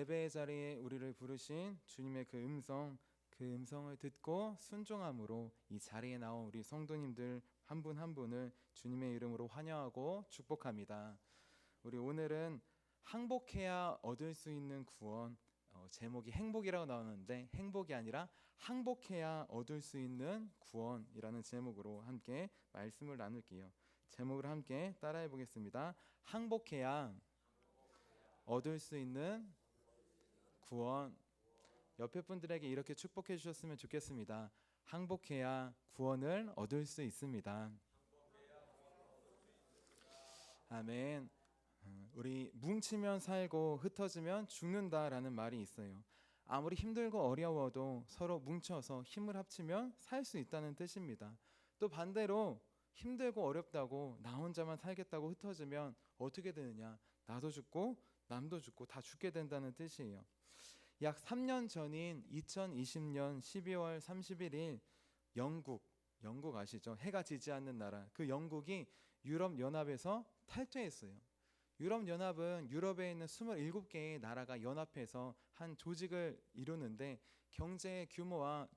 예배의 자리에 우리를 부르신 주님의 그 음성을 듣고 순종함으로 이 자리에 나온 우리 성도님들 한 분 한 분을 주님의 이름으로 환영하고 축복합니다. 우리 오늘은 항복해야 얻을 수 있는 구원, 제목이 행복이라고 나오는데 행복이 아니라 항복해야 얻을 수 있는 구원이라는 제목으로 함께 말씀을 나눌게요. 제목을 함께 따라해 보겠습니다. 항복해야 얻을 수 있는 구원. 옆에 분들에게 이렇게 축복해 주셨으면 좋겠습니다. 항복해야 구원을 얻을 수 있습니다. 아멘. 우리 뭉치면 살고 흩어지면 죽는다라는 말이 있어요. 아무리 힘들고 어려워도 서로 뭉쳐서 힘을 합치면 살 수 있다는 뜻입니다. 또 반대로 힘들고 어렵다고 나 혼자만 살겠다고 흩어지면 어떻게 되느냐? 나도 죽고 남도 죽고 다 죽게 된다는 뜻이에요. 약 3년 전인 2020년 12월 31일 영국 아시죠? 해가 지지 않는 나라. 그 영국이 유럽 연합에서 탈퇴했어요. 유럽 연합은 유럽에 있는 27개의 나라가 연합해서 한 조직을 이루는데 경제의 규모가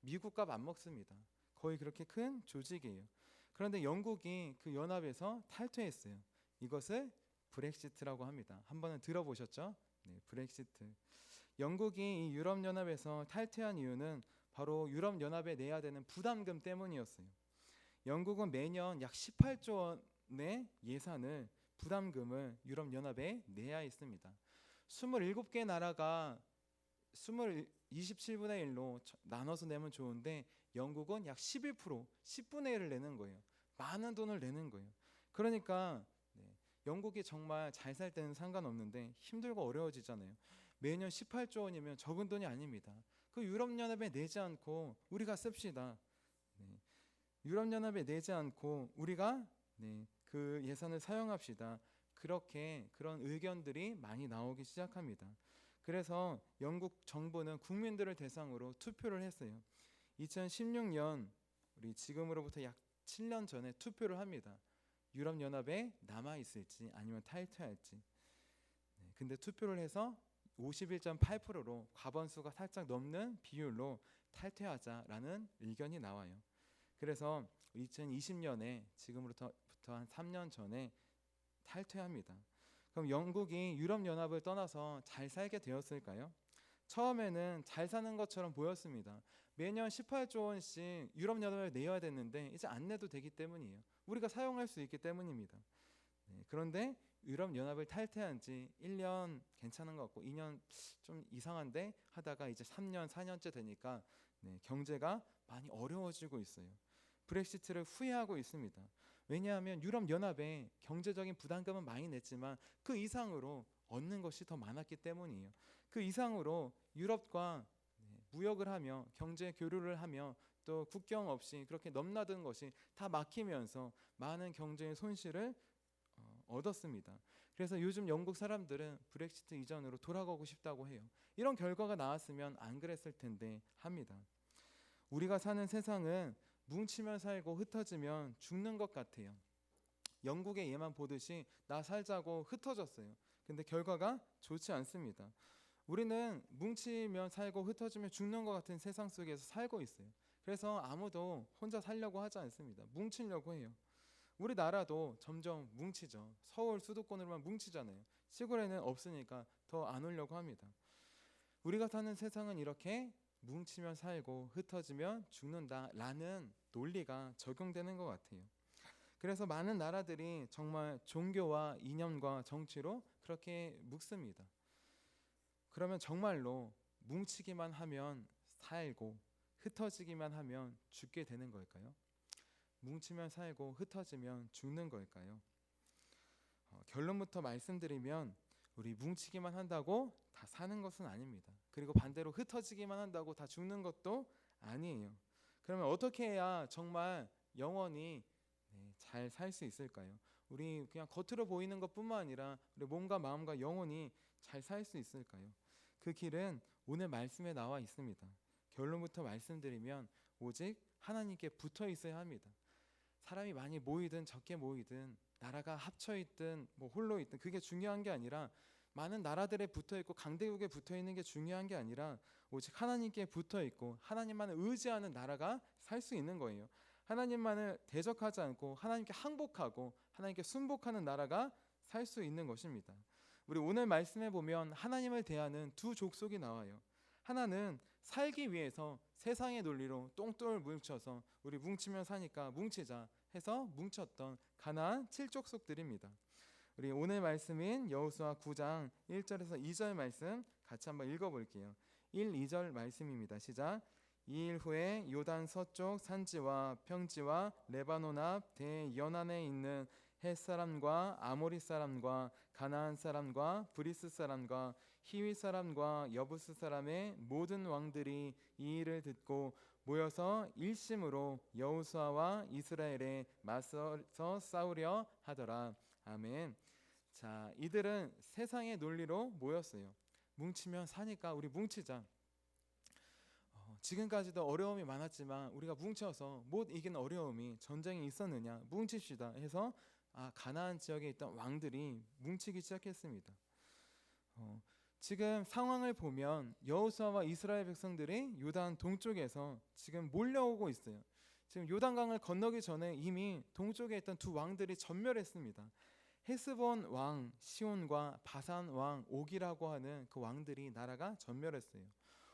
미국과 맞먹습니다. 거의 그렇게 큰 조직이에요. 그런데 영국이 그 연합에서 탈퇴했어요. 이것을 브렉시트라고 합니다. 한 번은 들어보셨죠? 네, 브렉시트. 영국이 이 유럽연합에서 탈퇴한 이유는 바로 유럽연합에 내야 되는 부담금 때문이었어요. 영국은 매년 약 18조 원의 예산을 부담금을 유럽연합에 내야 했습니다. 27개 나라가 27분의 1로 나눠서 내면 좋은데 영국은 약 11%, 10분의 1을 내는 거예요. 많은 돈을 내는 거예요. 그러니까 영국이 정말 잘 살 때는 상관없는데 힘들고 어려워지잖아요. 매년 18조 원이면 적은 돈이 아닙니다. 그 유럽연합에 내지 않고 우리가 씁시다. 유럽연합에 내지 않고 우리가 그 예산을 사용합시다. 그런 의견들이 많이 나오기 시작합니다. 그래서 영국 정부는 국민들을 대상으로 투표를 했어요. 2016년 우리 지금으로부터 약 7년 전에 투표를 합니다. 유럽연합에 남아 있을지 아니면 탈퇴할지. 근데 투표를 해서 51.8%로 과반수가 살짝 넘는 비율로 탈퇴하자라는 의견이 나와요. 그래서 2020년에 지금부터 한 3년 전에 탈퇴합니다. 그럼 영국이 유럽연합을 떠나서 잘 살게 되었을까요? 처음에는 잘 사는 것처럼 보였습니다. 매년 18조 원씩 유럽연합에 내야 됐는데 이제 안 내도 되기 때문이에요. 우리가 사용할 수 있기 때문입니다. 그런데 유럽연합을 탈퇴한 지 1년 괜찮은 것 같고 2년 좀 이상한데 하다가 이제 3년, 4년째 되니까 경제가 많이 어려워지고 있어요. 브렉시트를 후회하고 있습니다. 왜냐하면 유럽연합에 경제적인 부담금은 많이 냈지만 그 이상으로 얻는 것이 더 많았기 때문이에요. 그 이상으로 유럽과 무역을 하며 경제 교류를 하며 또 국경 없이 그렇게 넘나드는 것이 다 막히면서 많은 경제의 손실을 얻었습니다. 그래서 요즘 영국 사람들은 브렉시트 이전으로 돌아가고 싶다고 해요. 이런 결과가 나왔으면 안 그랬을 텐데 합니다. 우리가 사는 세상은 뭉치면 살고 흩어지면 죽는 것 같아요. 영국의 예만 보듯이 나 살자고 흩어졌어요. 근데 결과가 좋지 않습니다. 우리는 뭉치면 살고 흩어지면 죽는 것 같은 세상 속에서 살고 있어요. 그래서 아무도 혼자 살려고 하지 않습니다. 뭉치려고 해요. 우리나라도 점점 뭉치죠. 서울 수도권으로만 뭉치잖아요. 시골에는 없으니까 더 안 오려고 합니다. 우리가 사는 세상은 이렇게 뭉치면 살고 흩어지면 죽는다라는 논리가 적용되는 것 같아요. 그래서 많은 나라들이 정말 종교와 이념과 정치로 그렇게 묶습니다. 그러면 정말로 뭉치기만 하면 살고 흩어지기만 하면 죽게 되는 걸까요? 뭉치면 살고 흩어지면 죽는 걸까요? 결론부터 말씀드리면 우리 뭉치기만 한다고 다 사는 것은 아닙니다. 그리고 반대로 흩어지기만 한다고 다 죽는 것도 아니에요. 그러면 어떻게 해야 정말 영원히 잘 살 수 있을까요? 우리 그냥 겉으로 보이는 것뿐만 아니라 우리 몸과 마음과 영혼이 잘 살 수 있을까요? 그 길은 오늘 말씀에 나와 있습니다. 결론부터 말씀드리면 오직 하나님께 붙어 있어야 합니다. 사람이 많이 모이든 적게 모이든 나라가 합쳐 있든 홀로 있든 그게 중요한 게 아니라 많은 나라들에 붙어 있고 강대국에 붙어 있는 게 중요한 게 아니라 오직 하나님께 붙어 있고 하나님만을 의지하는 나라가 살 수 있는 거예요. 하나님만을 대적하지 않고 하나님께 항복하고 하나님께 순복하는 나라가 살 수 있는 것입니다. 우리 오늘 말씀에 보면 하나님을 대하는 두 족속이 나와요. 하나는 살기 위해서 세상의 논리로 똥돌 뭉쳐서 우리 뭉치면 사니까 뭉치자 해서 뭉쳤던 가나안 7족속들입니다. 우리 오늘 말씀인 여호수아 9장 1절에서 2절 말씀 같이 한번 읽어볼게요. 1, 2절 말씀입니다. 시작. 이일 후에 요단 서쪽 산지와 평지와 레바논 앞 대연안에 있는 헷 사람과 아모리 사람과 가나안 사람과 브리스 사람과 히위 사람과 여부스 사람의 모든 왕들이 이 일을 듣고 모여서 일심으로 여호수아와 이스라엘에 맞서서 싸우려 하더라. 아멘. 자, 이들은 세상의 논리로 모였어요. 뭉치면 사니까 우리 뭉치자. 지금까지도 어려움이 많았지만 우리가 뭉쳐서 못 이긴 어려움이 전쟁이 있었느냐, 뭉칩시다 해서 가나안 지역에 있던 왕들이 뭉치기 시작했습니다. 지금 상황을 보면 여호수아와 이스라엘 백성들이 요단 동쪽에서 지금 몰려오고 있어요. 지금 요단강을 건너기 전에 이미 동쪽에 있던 두 왕들이 전멸했습니다. 헤스본 왕 시온과 바산 왕 옥이라고 하는 그 왕들이 나라가 전멸했어요.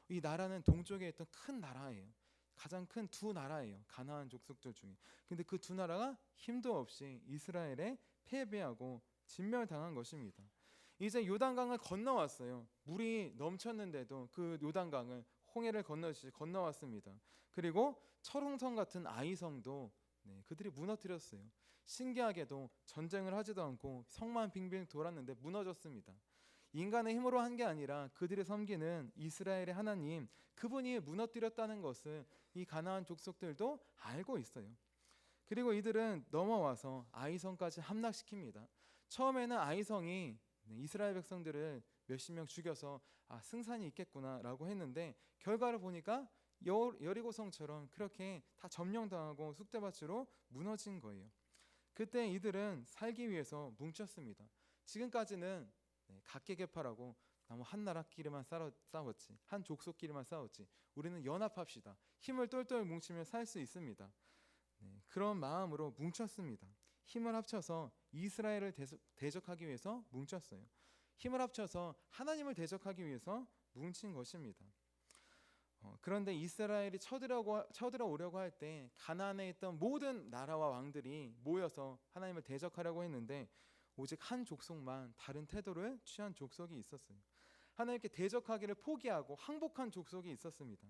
이 나라는 동쪽에 있던 큰 나라예요. 가장 큰 두 나라예요. 가나안 족속들 중에. 근데 그 두 나라가 힘도 없이 이스라엘에 패배하고 진멸당한 것입니다. 이제 요단강을 건너왔어요. 물이 넘쳤는데도 그 요단강을 홍해를 건너왔습니다. 그리고 철옹성 같은 아이성도 그들이 무너뜨렸어요. 신기하게도 전쟁을 하지도 않고 성만 빙빙 돌았는데 무너졌습니다. 인간의 힘으로 한 게 아니라 그들이 섬기는 이스라엘의 하나님, 그분이 무너뜨렸다는 것을 이 가나안 족속들도 알고 있어요. 그리고 이들은 넘어와서 아이성까지 함락시킵니다. 처음에는 아이성이 이스라엘 백성들을 몇십 명 죽여서 승산이 있겠구나라고 했는데 결과를 보니까 여리고성처럼 그렇게 다 점령당하고 쑥대밭으로 무너진 거예요. 그때 이들은 살기 위해서 뭉쳤습니다. 지금까지는 각계개파라고 한 나라끼리만 싸웠지, 한 족속끼리만 싸웠지, 우리는 연합합시다. 힘을 똘똘 뭉치면 살 수 있습니다. 그런 마음으로 뭉쳤습니다. 힘을 합쳐서 이스라엘을 대적하기 위해서 뭉쳤어요. 힘을 합쳐서 하나님을 대적하기 위해서 뭉친 것입니다. 그런데 이스라엘이 쳐들어오려고 할 때 가나안에 있던 모든 나라와 왕들이 모여서 하나님을 대적하려고 했는데 오직 한 족속만 다른 태도를 취한 족속이 있었어요. 하나님께 대적하기를 포기하고 항복한 족속이 있었습니다.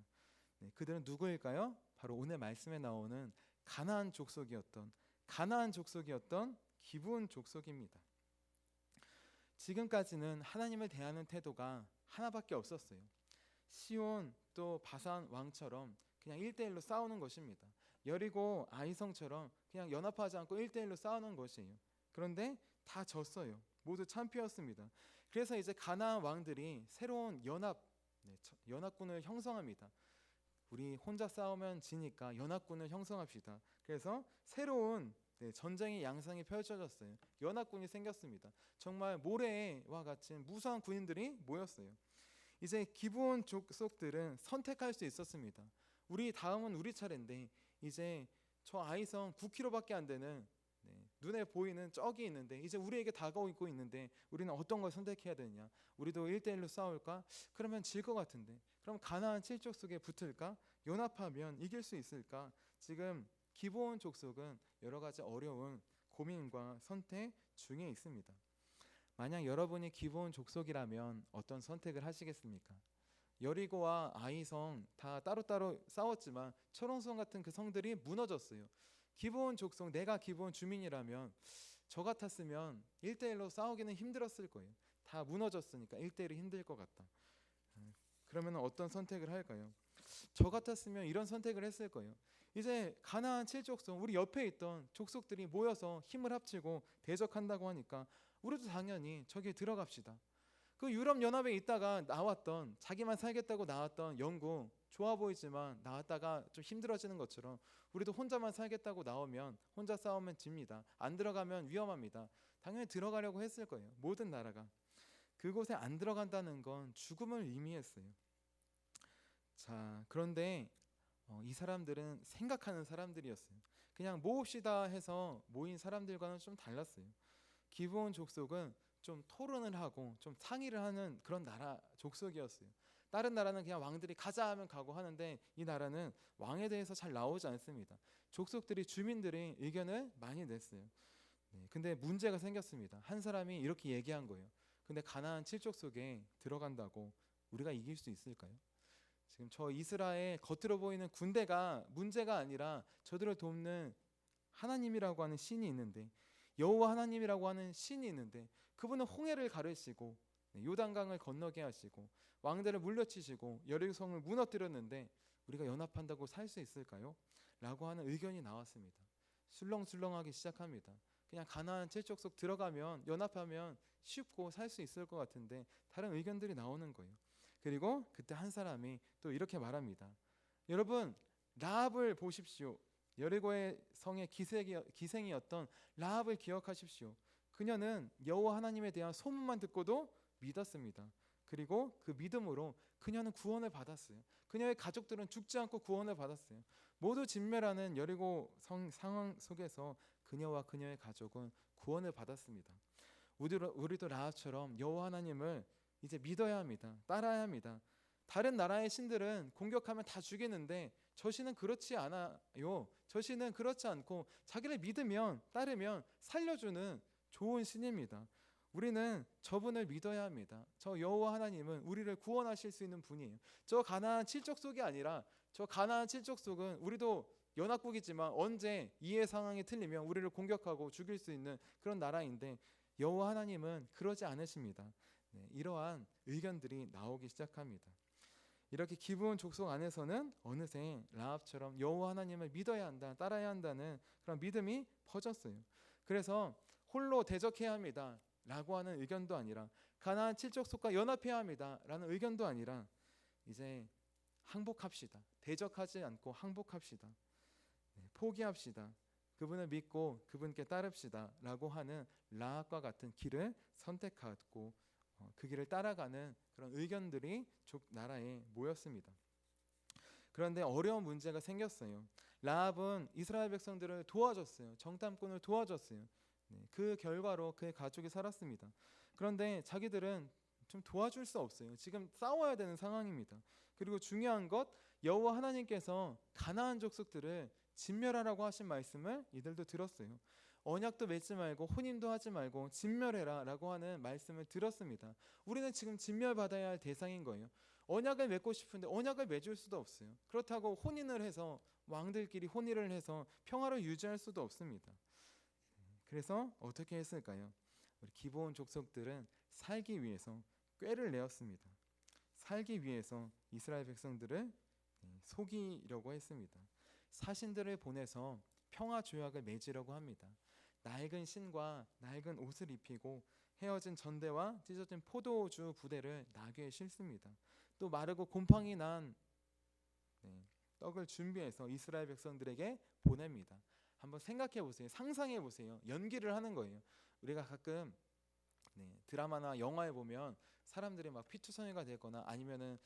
그들은 누구일까요? 바로 오늘 말씀에 나오는 가나안 족속이었던 기브온 족속입니다. 지금까지는 하나님을 대하는 태도가 하나밖에 없었어요. 시온 또 바산 왕처럼 그냥 1대1로 싸우는 것입니다. 여리고 아이성처럼 그냥 연합하지 않고 1대1로 싸우는 것이에요. 그런데 다 졌어요. 모두 참패였습니다. 그래서 이제 가나안 왕들이 새로운 연합군을 형성합니다. 우리 혼자 싸우면 지니까 연합군을 형성합시다. 그래서 새로운 전쟁의 양상이 펼쳐졌어요. 연합군이 생겼습니다. 정말 모래와 같은 무수한 군인들이 모였어요. 이제 기브온 족속들은 선택할 수 있었습니다. 다음은 우리 차례인데 이제 저 아이성 9km밖에 안 되는 눈에 보이는 적이 있는데 이제 우리에게 다가오고 있는데 우리는 어떤 걸 선택해야 되느냐? 우리도 1대1로 싸울까? 그러면 질 것 같은데 그럼 가나안 7족속에 붙을까? 연합하면 이길 수 있을까? 지금 기브온 족속은 여러 가지 어려운 고민과 선택 중에 있습니다. 만약 여러분이 기브온 족속이라면 어떤 선택을 하시겠습니까? 여리고와 아이성 다 따로따로 싸웠지만 철옹성 같은 그 성들이 무너졌어요. 기브온 족속, 내가 기브온 주민이라면 저 같았으면 1대1로 싸우기는 힘들었을 거예요. 다 무너졌으니까 1대1이 힘들 것 같다. 그러면 어떤 선택을 할까요? 저 같았으면 이런 선택을 했을 거예요. 이제 가나안 7족속, 우리 옆에 있던 족속들이 모여서 힘을 합치고 대적한다고 하니까 우리도 당연히 저기에 들어갑시다. 그 유럽 연합에 있다가 나왔던, 자기만 살겠다고 나왔던 영국, 좋아 보이지만 나왔다가 좀 힘들어지는 것처럼 우리도 혼자만 살겠다고 나오면 혼자 싸우면 집니다. 안 들어가면 위험합니다. 당연히 들어가려고 했을 거예요. 모든 나라가. 그곳에 안 들어간다는 건 죽음을 의미했어요. 자, 그런데 이 사람들은 생각하는 사람들이었어요. 그냥 모읍시다 해서 모인 사람들과는 좀 달랐어요. 기브온 족속은 좀 토론을 하고 좀 상의를 하는 그런 나라 족속이었어요. 다른 나라는 그냥 왕들이 가자 하면 가고 하는데 이 나라는 왕에 대해서 잘 나오지 않습니다. 족속들이 주민들이 의견을 많이 냈어요. 네, 근데 문제가 생겼습니다. 한 사람이 이렇게 얘기한 거예요. 근데 가나안 7족속에 들어간다고 우리가 이길 수 있을까요? 지금 저 이스라엘 겉으로 보이는 군대가 문제가 아니라 저들을 돕는 하나님이라고 하는 신이 있는데, 여호와 하나님이라고 하는 신이 있는데, 그분은 홍해를 가르시고 요단강을 건너게 하시고 왕들을 물려치시고 여리고성을 무너뜨렸는데 우리가 연합한다고 살 수 있을까요? 라고 하는 의견이 나왔습니다. 술렁술렁하기 시작합니다. 그냥 가나안 7족속 들어가면 연합하면 쉽고 살 수 있을 것 같은데 다른 의견들이 나오는 거예요. 그리고 그때 한 사람이 또 이렇게 말합니다. 여러분, 라합을 보십시오. 여리고의 성의 기생이었던 라합을 기억하십시오. 그녀는 여호와 하나님에 대한 소문만 듣고도 믿었습니다. 그리고 그 믿음으로 그녀는 구원을 받았어요. 그녀의 가족들은 죽지 않고 구원을 받았어요. 모두 진멸하는 여리고 성 상황 속에서 그녀와 그녀의 가족은 구원을 받았습니다. 우리도 라합처럼 여호와 하나님을 이제 믿어야 합니다. 따라야 합니다. 다른 나라의 신들은 공격하면 다 죽이는데 저 신은 그렇지 않아요. 저 신은 그렇지 않고 자기를 믿으면 따르면 살려주는 좋은 신입니다. 우리는 저분을 믿어야 합니다. 저 여호와 하나님은 우리를 구원하실 수 있는 분이에요. 저 가나안 7족속이 아니라 저 가나안 7족속은 우리도 연합국이지만 언제 이해 상황이 틀리면 우리를 공격하고 죽일 수 있는 그런 나라인데 여호와 하나님은 그러지 않으십니다. 네, 이러한 의견들이 나오기 시작합니다. 이렇게 기브온 족속 안에서는 어느새 라합처럼 여호와 하나님을 믿어야 한다, 따라야 한다는 그런 믿음이 퍼졌어요. 그래서 홀로 대적해야 합니다 라고 하는 의견도 아니라, 가나안 7족속과 연합해야 합니다 라는 의견도 아니라, 이제 항복합시다, 대적하지 않고 항복합시다, 네, 포기합시다, 그분을 믿고 그분께 따릅시다 라고 하는 라합과 같은 길을 선택하고 그 길을 따라가는 그런 의견들이 나라에 모였습니다. 그런데 어려운 문제가 생겼어요. 라합은 이스라엘 백성들을 도와줬어요. 정탐꾼을 도와줬어요. 네, 그 결과로 그의 가족이 살았습니다. 그런데 자기들은 좀 도와줄 수 없어요. 지금 싸워야 되는 상황입니다. 그리고 중요한 것, 여호와 하나님께서 가나안 족속들을 진멸하라고 하신 말씀을 이들도 들었어요. 언약도 맺지 말고 혼인도 하지 말고 진멸해라 라고 하는 말씀을 들었습니다. 우리는 지금 진멸받아야 할 대상인 거예요. 언약을 맺고 싶은데 언약을 맺을 수도 없어요. 그렇다고 혼인을 해서 왕들끼리 혼인을 해서 평화를 유지할 수도 없습니다. 그래서 어떻게 했을까요? 우리 기브온 족속들은 살기 위해서 꾀를 내었습니다. 살기 위해서 이스라엘 백성들을 속이려고 했습니다. 사신들을 보내서 평화 조약을 맺으려고 합니다. 낡은 신과 낡은 옷을 입히고 헤어진 전대와 찢어진 포도주 부대를 나귀에 싣습니다. 또 마르고 곰팡이 난 떡을 준비해서 이스라엘 백성들에게 보냅니다. 한번 생각해 보세요. 상상해 보세요. 연기를 하는 거예요. 우리가 가끔 드라마나 영화에 보면 사람들이 막 피투성이가 되거나 아니면은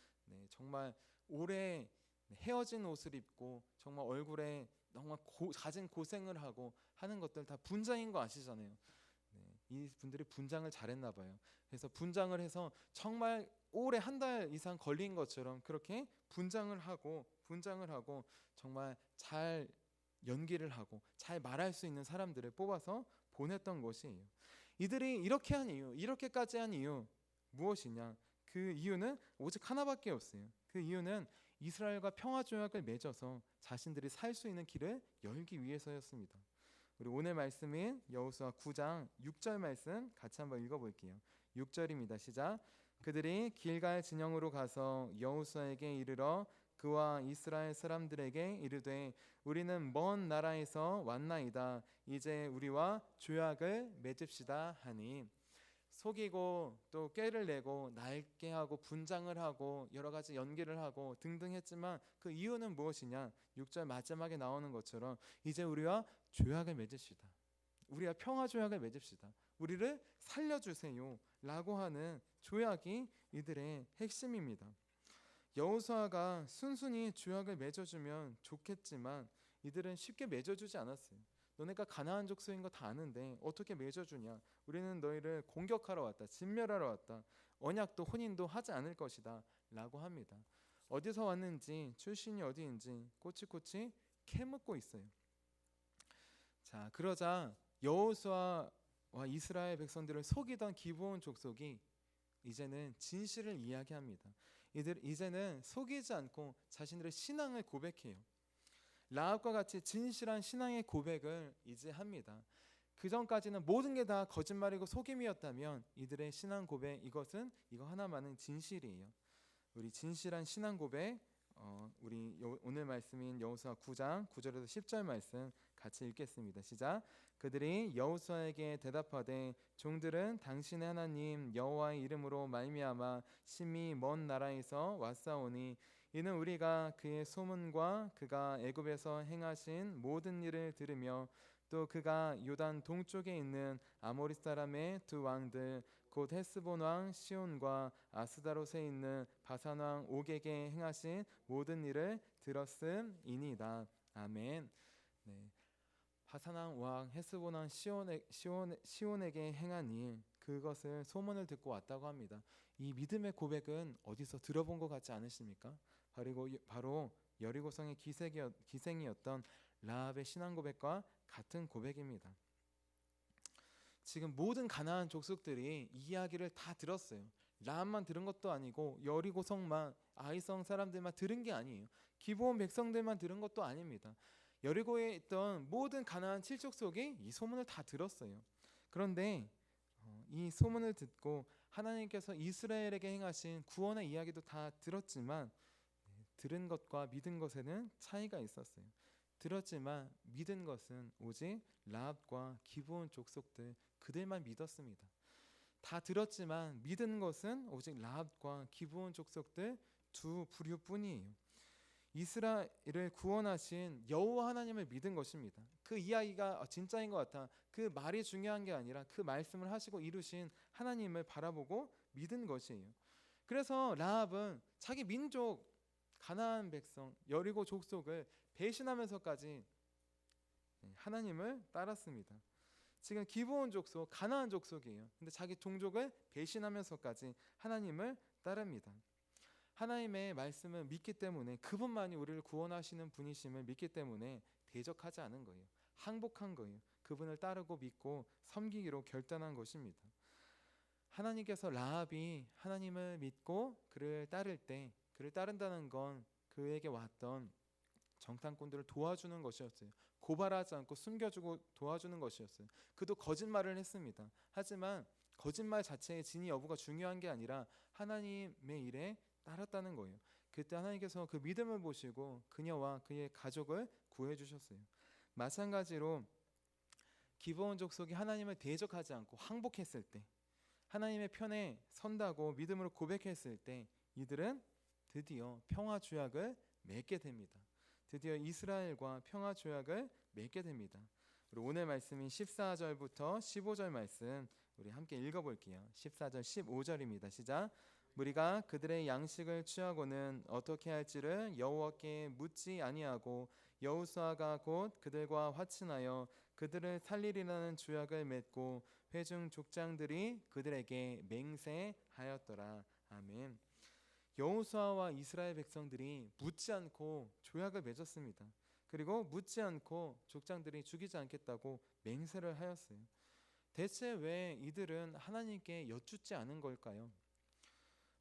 정말 오래 헤어진 옷을 입고 정말 얼굴에 정말 갖은 고생을 하고 하는 것들 다 분장인 거 아시잖아요. 이 분들이 분장을 잘했나 봐요. 그래서 분장을 해서 정말 오래 한 달 이상 걸린 것처럼 그렇게 분장을 하고 정말 잘 연기를 하고 잘 말할 수 있는 사람들을 뽑아서 보냈던 것이에요. 이들이 이렇게 한 이유, 이렇게까지 한 이유 무엇이냐? 그 이유는 오직 하나밖에 없어요. 그 이유는 이스라엘과 평화 조약을 맺어서 자신들이 살 수 있는 길을 열기 위해서였습니다. 우리 오늘 말씀인 여호수아 9장 6절 말씀 같이 한번 읽어볼게요. 6절입니다. 시작. 그들이 길갈 진영으로 가서 여호수아에게 이르러 그와 이스라엘 사람들에게 이르되 우리는 먼 나라에서 왔나이다. 이제 우리와 조약을 맺읍시다 하니, 속이고 또 꾀를 내고 낡게 하고 분장을 하고 여러 가지 연기를 하고 등등 했지만 그 이유는 무엇이냐? 6절 마지막에 나오는 것처럼 이제 우리와 조약을 맺읍시다. 우리와 평화 조약을 맺읍시다. 우리를 살려주세요 라고 하는 조약이 이들의 핵심입니다. 여호수아가 순순히 조약을 맺어주면 좋겠지만 이들은 쉽게 맺어주지 않았어요. 너네가 가나안 족속인 거 다 아는데 어떻게 맺어주냐? 우리는 너희를 공격하러 왔다. 진멸하러 왔다. 언약도 혼인도 하지 않을 것이다 라고 합니다. 어디서 왔는지 출신이 어디인지 꼬치꼬치 캐묻고 있어요. 자, 그러자 여호수아와 이스라엘 백성들을 속이던 기브온 족속이 이제는 진실을 이야기합니다. 이제는 속이지 않고 자신들의 신앙을 고백해요. 라합과 같이 진실한 신앙의 고백을 이제 합니다. 그 전까지는 모든 게 다 거짓말이고 속임이었다면 이들의 신앙 고백, 이거 하나만은 진실이에요. 우리 진실한 신앙 고백, 우리 오늘 말씀인 여호수아 9장 9절에서 10절 말씀 같이 읽겠습니다. 시작. 그들이 여호수아에게 대답하되 종들은 당신의 하나님 여호와의 이름으로 말미암아 심히 먼 나라에서 왔사오니 이는 우리가 그의 소문과 그가 애굽에서 행하신 모든 일을 들으며 또 그가 요단 동쪽에 있는 아모리 사람의 두 왕들 곧 헤스본 왕 시온과 아스다롯에 있는 바산 왕 옥에게 행하신 모든 일을 들었음이니이다. 아멘. 네. 바산 왕 헤스본 왕 시온에게 행한 일, 그것을 소문을 듣고 왔다고 합니다. 이 믿음의 고백은 어디서 들어본 것 같지 않으십니까? 바로 여리고성의 기생이었던 라합의 신앙 고백과 같은 고백입니다. 지금 모든 가나안 족속들이 이 이야기를 다 들었어요. 라합만 들은 것도 아니고 여리고성만, 아이성 사람들만 들은 게 아니에요. 기브온 백성들만 들은 것도 아닙니다. 여리고에 있던 모든 가나안 7족속이 이 소문을 다 들었어요. 그런데 이 소문을 듣고 하나님께서 이스라엘에게 행하신 구원의 이야기도 다 들었지만 들은 것과 믿은 것에는 차이가 있었어요. 들었지만 믿은 것은 오직 라합과 기브온 족속들, 그들만 믿었습니다. 다 들었지만 믿은 것은 오직 라합과 기브온 족속들 두 부류뿐이에요. 이스라엘을 구원하신 여호와 하나님을 믿은 것입니다. 그 이야기가 진짜인 것 같아. 그 말이 중요한 게 아니라 그 말씀을 하시고 이루신 하나님을 바라보고 믿은 것이에요. 그래서 라합은 자기 민족 가나안 백성 여리고 족속을 배신하면서까지 하나님을 따랐습니다. 지금 기브온 족속, 가나안 족속이에요. 근데 자기 종족을 배신하면서까지 하나님을 따릅니다. 하나님의 말씀을 믿기 때문에, 그분만이 우리를 구원하시는 분이심을 믿기 때문에 대적하지 않은 거예요. 항복한 거예요. 그분을 따르고 믿고 섬기기로 결단한 것입니다. 하나님께서 라합이 하나님을 믿고 그를 따를 때, 그를 따른다는 건 그에게 왔던 정탐꾼들을 도와주는 것이었어요. 고발하지 않고 숨겨주고 도와주는 것이었어요. 그도 거짓말을 했습니다. 하지만 거짓말 자체의 진위 여부가 중요한 게 아니라 하나님의 일에 따랐다는 거예요. 그때 하나님께서 그 믿음을 보시고 그녀와 그의 가족을 구해주셨어요. 마찬가지로 기브온 족속이 하나님을 대적하지 않고 항복했을 때, 하나님의 편에 선다고 믿음으로 고백했을 때 이들은 드디어 평화 조약을 맺게 됩니다. 드디어 이스라엘과 평화 조약을 맺게 됩니다. 오늘 말씀인 14절부터 15절 말씀 우리 함께 읽어볼게요. 14절 15절입니다. 시작. 우리가 그들의 양식을 취하고는 어떻게 할지를 여호와께 묻지 아니하고 여호수아가 곧 그들과 화친하여 그들을 살리리라는 조약을 맺고 회중 족장들이 그들에게 맹세하였더라. 아멘. 여호수아와 이스라엘 백성들이 묻지 않고 조약을 맺었습니다. 그리고 묻지 않고 족장들이 죽이지 않겠다고 맹세를 하였어요. 대체 왜 이들은 하나님께 여쭙지 않은 걸까요?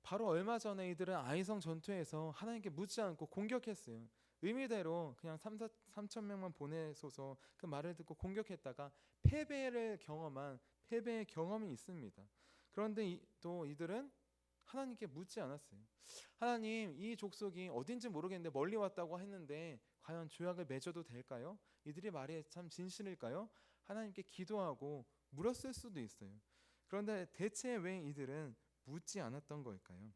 바로 얼마 전에 이들은 아이성 전투에서 하나님께 묻지 않고 공격했어요. 의미대로 그냥 3천 명만 보내소서 그 말을 듣고 공격했다가 패배의 경험이 있습니다. 그런데 또 이들은 하나님께 묻지 않았어요. 하나님, 이 족속이 어딘지 모르겠는데 멀리 왔다고 했는데 과연 조약을 맺어도 될까요? 이들이 말이 참 진실일까요? 하나님께 기도하고 물었을 수도 있어요. 그런데 대체 왜 이들은 묻지 않았던 걸까요?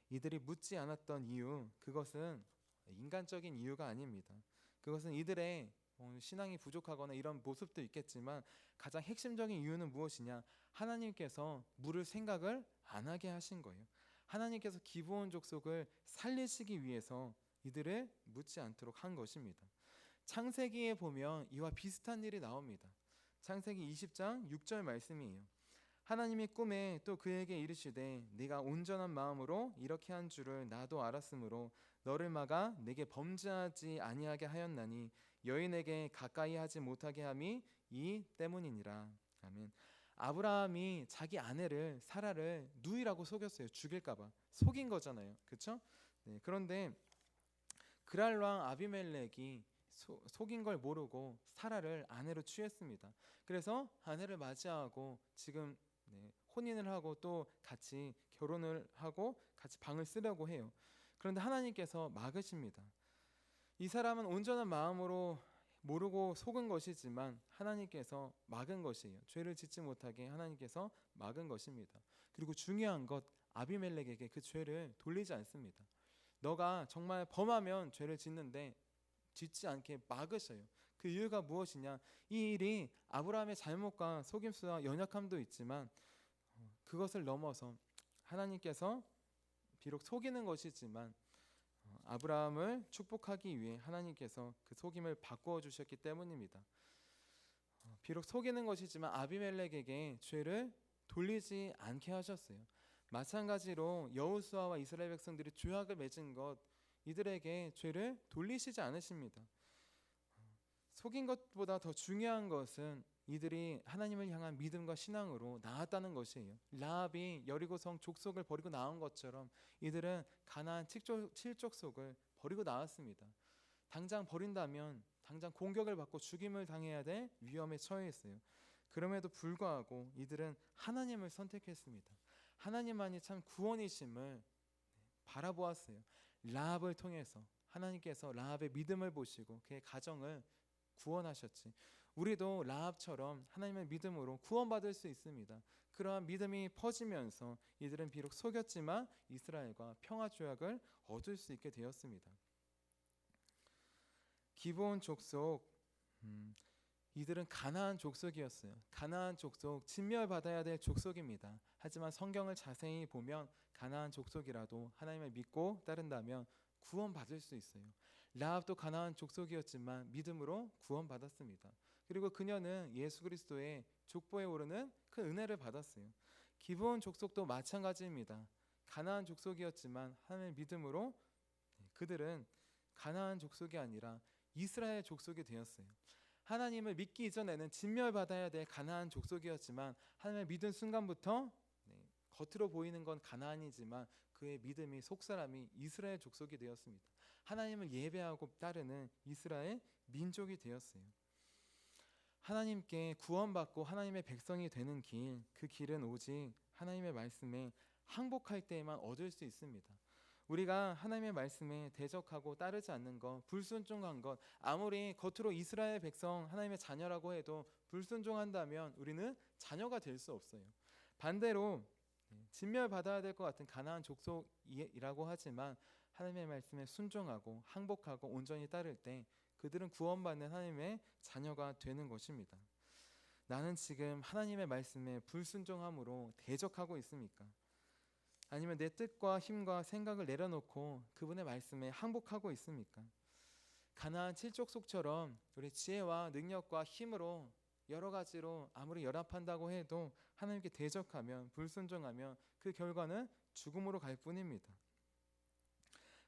이들이 묻지 않았던 이유, 그것은 인간적인 이유가 아닙니다. 그것은 이들의 신앙이 부족하거나 이런 모습도 있겠지만 가장 핵심적인 이유는 무엇이냐? 하나님께서 물을 생각을 안 하게 하신 거예요. 하나님께서 기브온 족속을 살리시기 위해서 이들을 묻지 않도록 한 것입니다. 창세기에 보면 이와 비슷한 일이 나옵니다. 창세기 20장 6절 말씀이에요. 하나님이 꿈에 또 그에게 이르시되 네가 온전한 마음으로 이렇게 한 줄을 나도 알았으므로 너를 막아 내게 범죄하지 아니하게 하였나니 여인에게 가까이 하지 못하게 함이 이 때문이니라. 아멘. 아브라함이 자기 아내를 사라를 누이라고 속였어요. 죽일까봐 속인 거잖아요. 그렇죠? 네, 그런데 그랄 왕 아비멜렉이 속인 걸 모르고 사라를 아내로 취했습니다. 그래서 아내를 맞이하고 지금 혼인을 하고 또 같이 결혼을 하고 같이 방을 쓰려고 해요. 그런데 하나님께서 막으십니다. 이 사람은 온전한 마음으로 모르고 속은 것이지만 하나님께서 막은 것이에요. 죄를 짓지 못하게 하나님께서 막은 것입니다. 그리고 중요한 것, 아비멜렉에게 그 죄를 돌리지 않습니다. 너가 정말 범하면 죄를 짓는데 짓지 않게 막으셔요. 그 이유가 무엇이냐? 이 일이 아브라함의 잘못과 속임수와 연약함도 있지만 그것을 넘어서 하나님께서 비록 속이는 것이지만 아브라함을 축복하기 위해 하나님께서 그 속임을 바꾸어 주셨기 때문입니다. 비록 속이는 것이지만 아비멜렉에게 죄를 돌리지 않게 하셨어요. 마찬가지로 여호수아와 이스라엘 백성들이 조약을 맺은 것, 이들에게 죄를 돌리시지 않으십니다. 속인 것보다 더 중요한 것은 이들이 하나님을 향한 믿음과 신앙으로 나았다는 것이에요. 라합이 여리고성 족속을 버리고 나온 것처럼 이들은 가나안 칠족속을 버리고 나왔습니다. 당장 버린다면 당장 공격을 받고 죽임을 당해야 될 위험에 처해 있어요. 그럼에도 불구하고 이들은 하나님을 선택했습니다. 하나님만이 참 구원이심을 바라보았어요. 라합을 통해서 하나님께서 라합의 믿음을 보시고 그의 가정을 구원하셨지. 우리도 라합처럼 하나님의 믿음으로 구원받을 수 있습니다. 그러한 믿음이 퍼지면서 이들은 비록 속였지만 이스라엘과 평화 조약을 얻을 수 있게 되었습니다. 기브온 족속, 이들은 가나안 족속이었어요. 가나안 족속, 진멸받아야 될 족속입니다. 하지만 성경을 자세히 보면 가나안 족속이라도 하나님을 믿고 따른다면 구원받을 수 있어요. 라합도 가나안 족속이었지만 믿음으로 구원받았습니다. 그리고 그녀는 예수 그리스도의 족보에 오르는 큰 은혜를 받았어요. 기브온 족속도 마찬가지입니다. 가나안 족속이었지만 하나님의 믿음으로 그들은 가나안 족속이 아니라 이스라엘 족속이 되었어요. 하나님을 믿기 이전에는 진멸받아야 될 가나안 족속이었지만 하나님을 믿은 순간부터 겉으로 보이는 건 가나안이지만 그의 믿음이 속사람이 이스라엘 족속이 되었습니다. 하나님을 예배하고 따르는 이스라엘 민족이 되었어요. 하나님께 구원받고 하나님의 백성이 되는 길, 그 길은 오직 하나님의 말씀에 항복할 때에만 얻을 수 있습니다. 우리가 하나님의 말씀에 대적하고 따르지 않는 것, 불순종한 것, 아무리 겉으로 이스라엘 백성 하나님의 자녀라고 해도 불순종한다면 우리는 자녀가 될 수 없어요. 반대로 진멸받아야 될 것 같은 가나안 족속이라고 하지만 하나님의 말씀에 순종하고 항복하고 온전히 따를 때 그들은 구원받는 하나님의 자녀가 되는 것입니다. 나는 지금 하나님의 말씀에 불순종함으로 대적하고 있습니까? 아니면 내 뜻과 힘과 생각을 내려놓고 그분의 말씀에 항복하고 있습니까? 가나안 칠족속처럼 우리 지혜와 능력과 힘으로 여러 가지로 아무리 연합한다고 해도 하나님께 대적하면 불순종하면 그 결과는 죽음으로 갈 뿐입니다.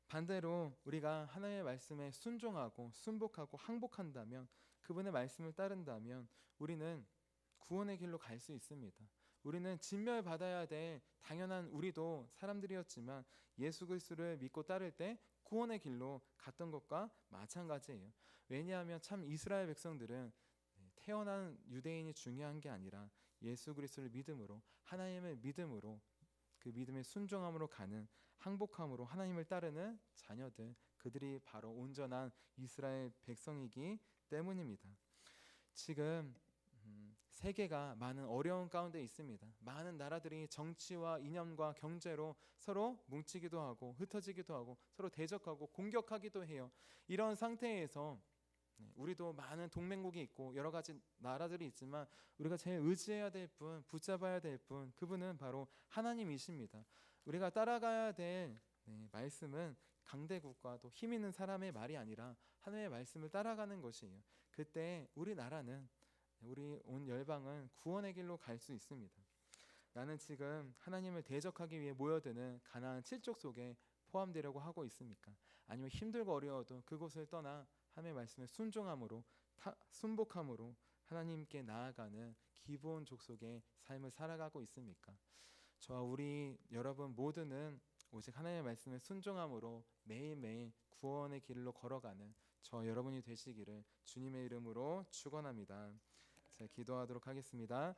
반대로 우리가 하나님의 말씀에 순종하고 순복하고 항복한다면 그분의 말씀을 따른다면 우리는 구원의 길로 갈 수 있습니다. 우리는 진멸받아야 될 당연한 우리도 사람들이었지만 예수 그리스도를 믿고 따를 때 구원의 길로 갔던 것과 마찬가지예요. 왜냐하면 참 이스라엘 백성들은 태어난 유대인이 중요한 게 아니라 예수 그리스도를 믿음으로 하나님을 믿음으로 그 믿음의 순종함으로 가는 항복함으로 하나님을 따르는 자녀들, 그들이 바로 온전한 이스라엘 백성이기 때문입니다. 지금 세계가 많은 어려운 가운데 있습니다. 많은 나라들이 정치와 이념과 경제로 서로 뭉치기도 하고 흩어지기도 하고 서로 대적하고 공격하기도 해요. 이런 상태에서 우리도 많은 동맹국이 있고 여러 가지 나라들이 있지만 우리가 제일 의지해야 될 분, 붙잡아야 될 분, 그분은 바로 하나님이십니다. 우리가 따라가야 될 말씀은 강대국과 또 힘 있는 사람의 말이 아니라 하나님의 말씀을 따라가는 것이에요. 그때 우리나라는, 우리 온 열방은 구원의 길로 갈 수 있습니다. 나는 지금 하나님을 대적하기 위해 모여드는 가나안 7족 속에 포함되려고 하고 있습니까? 아니면 힘들고 어려워도 그곳을 떠나 하나님의 말씀에 순종함으로, 순복함으로 하나님께 나아가는 기브온 족속의 삶을 살아가고 있습니까? 저와 우리 여러분 모두는 오직 하나님의 말씀에 순종함으로 매일매일 구원의 길로 걸어가는 저 여러분이 되시기를 주님의 이름으로 축원합니다. 자, 기도하도록 하겠습니다.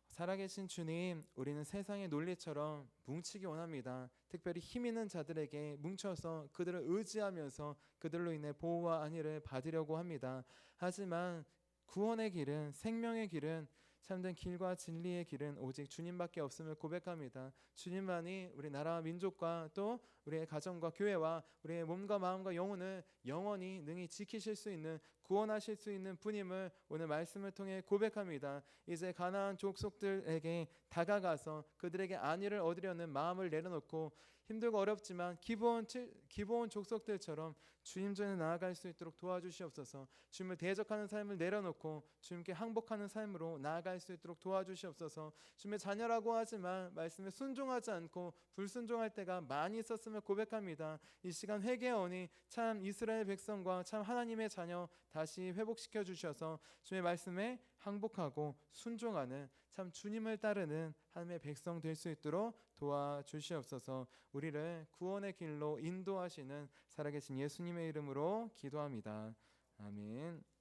살아계신 주님, 우리는 세상의 논리처럼 뭉치기 원합니다. 특별히 힘 있는 자들에게 뭉쳐서 그들을 의지하면서 그들로 인해 보호와 안위를 받으려고 합니다. 하지만 구원의 길은, 생명의 길은, 참된 길과 진리의 길은 오직 주님밖에 없음을 고백합니다. 주님만이 우리 나라와 민족과 또 우리의 가정과 교회와 우리의 몸과 마음과 영혼을 영원히 능히 지키실 수 있는, 구원하실 수 있는 분임을 오늘 말씀을 통해 고백합니다. 이제 가나안 족속들에게 다가가서 그들에게 안위를 얻으려는 마음을 내려놓고 힘들고 어렵지만 기브온 족속들처럼 주님 전에 나아갈 수 있도록 도와주시옵소서. 주님을 대적하는 삶을 내려놓고 주님께 항복하는 삶으로 나아갈 수 있도록 도와주시옵소서. 주님의 자녀라고 하지만 말씀에 순종하지 않고 불순종할 때가 많이 있었음을 고백합니다. 이 시간 회개하오니 참 이스라엘 백성과 참 하나님의 자녀 다시 회복시켜 주셔서 주님의 말씀에 항복하고 순종하는 참 주님을 따르는 하나님의 백성 될 수 있도록 도와주시옵소서. 우리를 구원의 길로 인도하시는 살아계신 예수님의 이름으로 기도합니다. 아멘.